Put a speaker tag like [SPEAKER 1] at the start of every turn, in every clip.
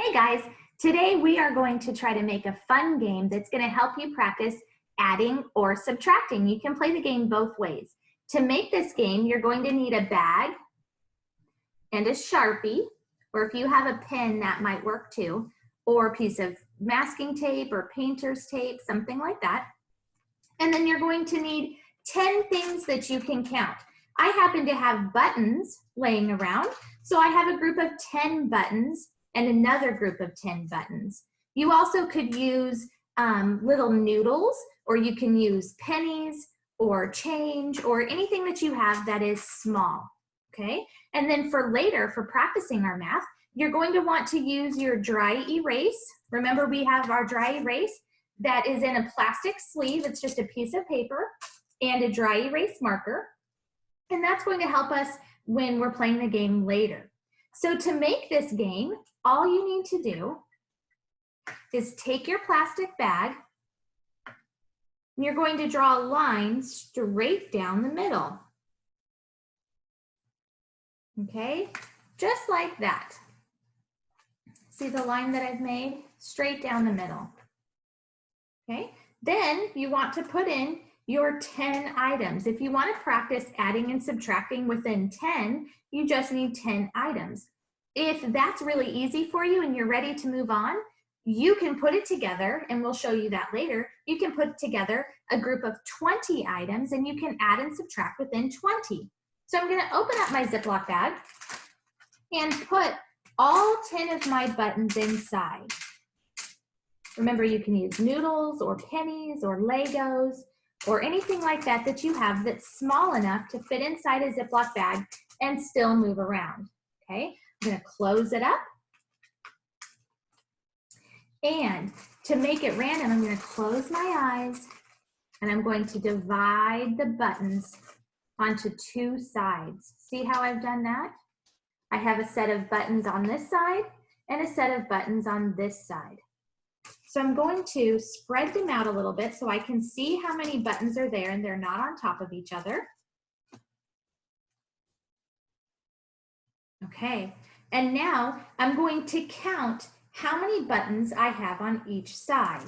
[SPEAKER 1] Hey guys, today we are going to try to make a fun game that's going to help you practice adding or subtracting. You can play the game both ways. To make this game, you're going to need a bag and a Sharpie, or if you have a pen, that might work too, or a piece of masking tape or painter's tape, something like that. And then you're going to need 10 things that you can count. I happen to have buttons laying around, so I have a group of 10 buttons and another group of 10 buttons. You also could use little noodles, or you can use pennies or change or anything that you have that is small, okay? And then for later, for practicing our math, you're going to want to use your dry erase. Remember, we have our dry erase that is in a plastic sleeve. It's just a piece of paper and a dry erase marker. And that's going to help us when we're playing the game later. So to make this game, all you need to do is take your plastic bag and you're going to draw a line straight down the middle. Okay, just like that. See the line that I've made? Straight down the middle. Okay, then you want to put in your 10 items. If you want to practice adding and subtracting within 10, you just need 10 items. If that's really easy for you and you're ready to move on, you can put it together, and we'll show you that later. You can put together a group of 20 items and you can add and subtract within 20. So I'm gonna open up my Ziploc bag and put all 10 of my buttons inside. Remember, you can use noodles or pennies or Legos or anything like that that you have that's small enough to fit inside a Ziploc bag and still move around, okay? I'm gonna close it up. And to make it random, I'm gonna close my eyes and I'm going to divide the buttons onto two sides. See how I've done that? I have a set of buttons on this side and a set of buttons on this side. So I'm going to spread them out a little bit so I can see how many buttons are there and they're not on top of each other. Okay, and now I'm going to count how many buttons I have on each side.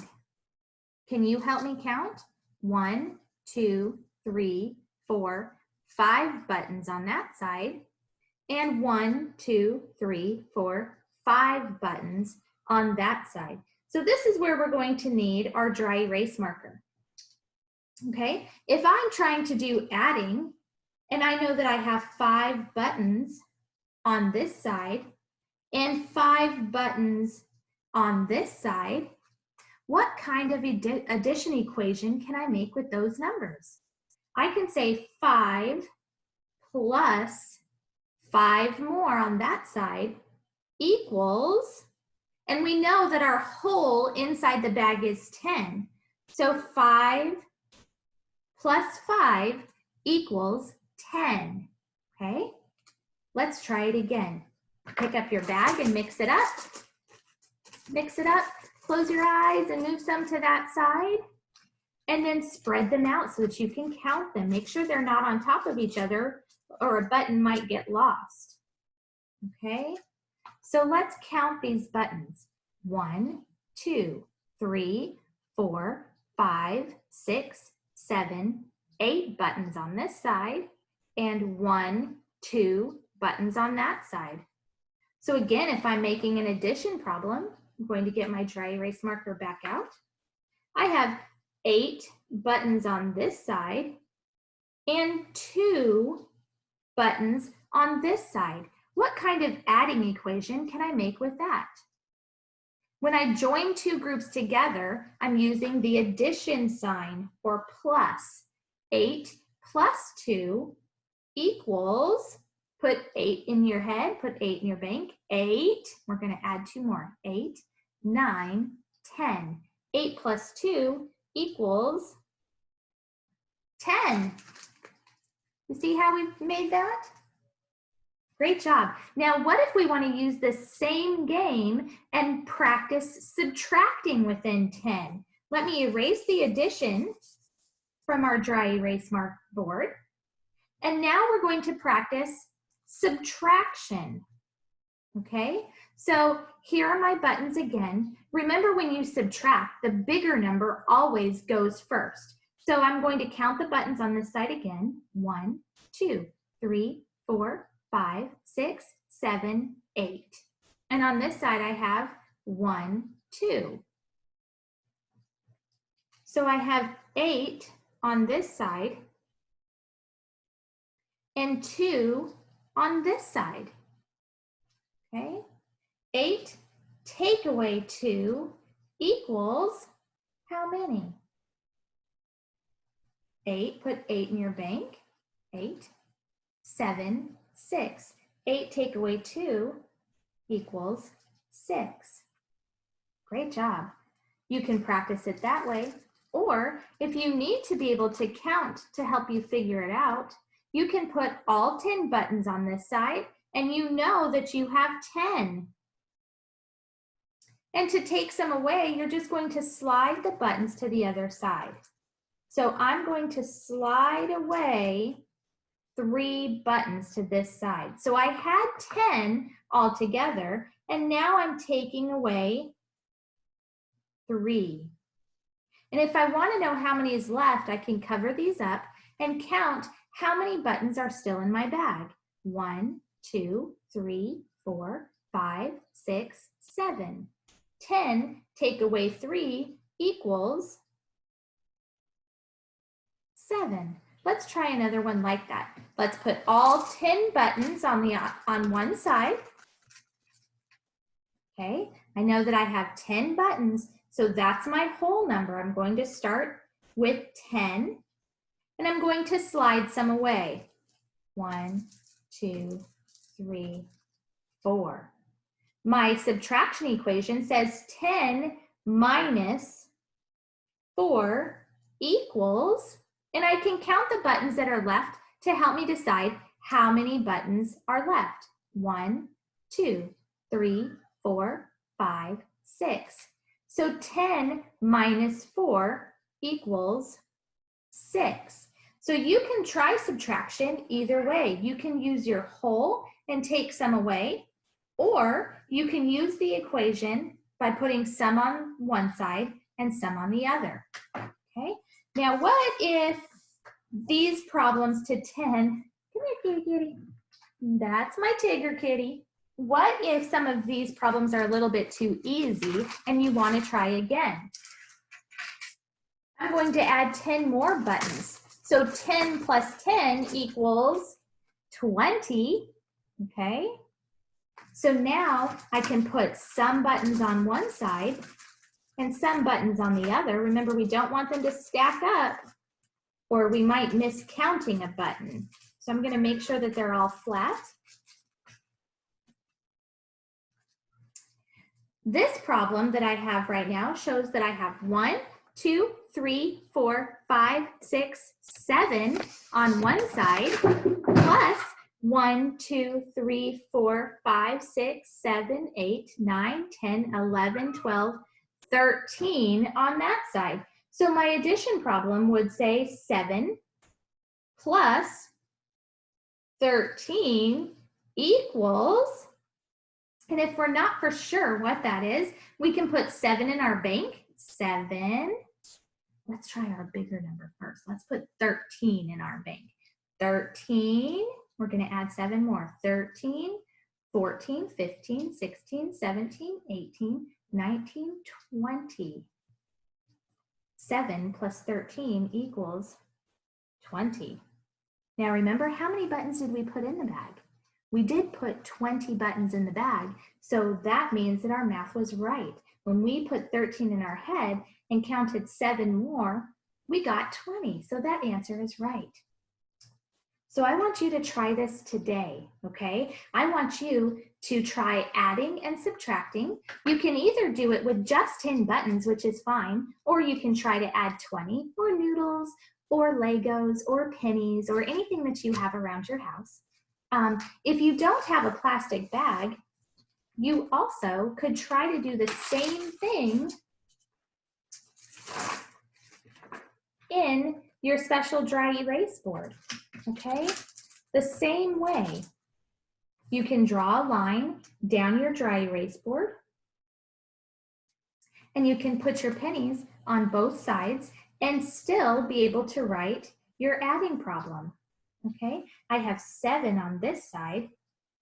[SPEAKER 1] Can you help me count? 1, 2, 3, 4, 5 buttons on that side, and 1, 2, 3, 4, 5 buttons on that side. So this is where we're going to need our dry erase marker. Okay, if I'm trying to do adding, and I know that I have 5 buttons on this side and 5 buttons on this side, what kind of addition equation can I make with those numbers? I can say 5 plus 5 more on that side equals, and we know that our whole inside the bag is 10. So 5 plus 5 equals 10, okay? Let's try it again. Pick up your bag and mix it up. Mix it up, close your eyes and move some to that side. And then spread them out so that you can count them. Make sure they're not on top of each other or a button might get lost. Okay, so let's count these buttons. 1, 2, 3, 4, 5, 6, 7, 8 buttons on this side, and 1, 2 buttons on that side. So again, if I'm making an addition problem, I'm going to get my dry erase marker back out. I have 8 buttons on this side and 2 buttons on this side. What kind of adding equation can I make with that? When I join two groups together, I'm using the addition sign, or plus. 8 plus 2 equals, put 8 in your head, put 8 in your bank, 8, we're gonna add 2 more, 8, 9, 10. 8 plus 2 equals 10. You see how we've made that? Great job. Now, what if we want to use the same game and practice subtracting within 10? Let me erase the addition from our dry erase mark board. And now we're going to practice subtraction. Okay, So here are my buttons again. Remember, when you subtract, the bigger number always goes first. So I'm going to count the buttons on this side again. 1, 2, 3, 4, 5, 6, 7, 8. And on this side I have 1, 2. So I have 8 on this side and 2 on this side. Okay? 8 take away 2 equals how many? 8, put 8 in your bank. 8, 7, 6. 8 take away 2 equals 6. Great job. You can practice it that way, or if you need to be able to count to help you figure it out, you can put all 10 buttons on this side and you know that you have 10. And to take some away, you're just going to slide the buttons to the other side. So I'm going to slide away 3 buttons to this side. So I had 10 altogether, and now I'm taking away 3. And if I want to know how many is left, I can cover these up and count how many buttons are still in my bag. 1, 2, 3, 4, 5, 6, 7. 10 take away 3 equals 7. Let's try another one like that. Let's put all 10 buttons on one side. Okay, I know that I have 10 buttons, so that's my whole number. I'm going to start with 10, and I'm going to slide some away. 1, 2, 3, 4. My subtraction equation says 10 minus 4 equals, and I can count the buttons that are left to help me decide how many buttons are left. 1, 2, 3, 4, 5, 6. So 10 minus 4 equals 6. So you can try subtraction either way. You can use your whole and take some away, or you can use the equation by putting some on one side and some on the other. Okay? Now, what if these problems to 10, come here, kitty, kitty. That's my Tigger kitty. What if some of these problems are a little bit too easy and you want to try again? I'm going to add 10 more buttons. So 10 plus 10 equals 20, okay? So now I can put some buttons on one side and some buttons on the other. Remember, we don't want them to stack up or we might miss counting a button. So I'm going to make sure that they're all flat. This problem that I have right now shows that I have 1, 2, 3, 4, 5, 6, 7 on one side, plus 1, 2, 3, 4, 5, 6, 7, 8, 9, 10, 11, 12, 13 on that side. So my addition problem would say 7 plus 13 equals, and if we're not for sure what that is, we can put 7 in our bank. 7. Let's try our bigger number first. Let's put 13 in our bank. 13. We're going to add 7 more. 13, 14, 15, 16, 17, 18, 19, 20. 7 plus 13 equals 20. Now remember, how many buttons did we put in the bag? We did put 20 buttons in the bag, so that means that our math was right. When we put 13 in our head and counted 7 more, we got 20, so that answer is right. So I want you to try this today, okay? I want you to try adding and subtracting. You can either do it with just 10 buttons, which is fine, or you can try to add 20, or noodles, or Legos, or pennies, or anything that you have around your house. If you don't have a plastic bag, you also could try to do the same thing in your special dry erase board, okay? The same way. You can draw a line down your dry erase board, and you can put your pennies on both sides and still be able to write your adding problem. Okay, I have 7 on this side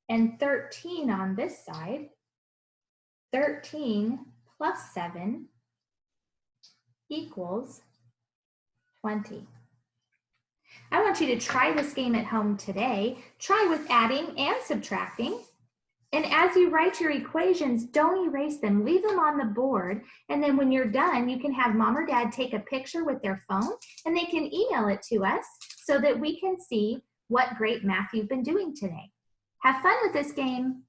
[SPEAKER 1] and 13 on this side. 13 plus 7 equals 20. I want you to try this game at home today. Try with adding and subtracting. And as you write your equations, don't erase them. Leave them on the board. And then when you're done, you can have mom or dad take a picture with their phone and they can email it to us so that we can see what great math you've been doing today. Have fun with this game.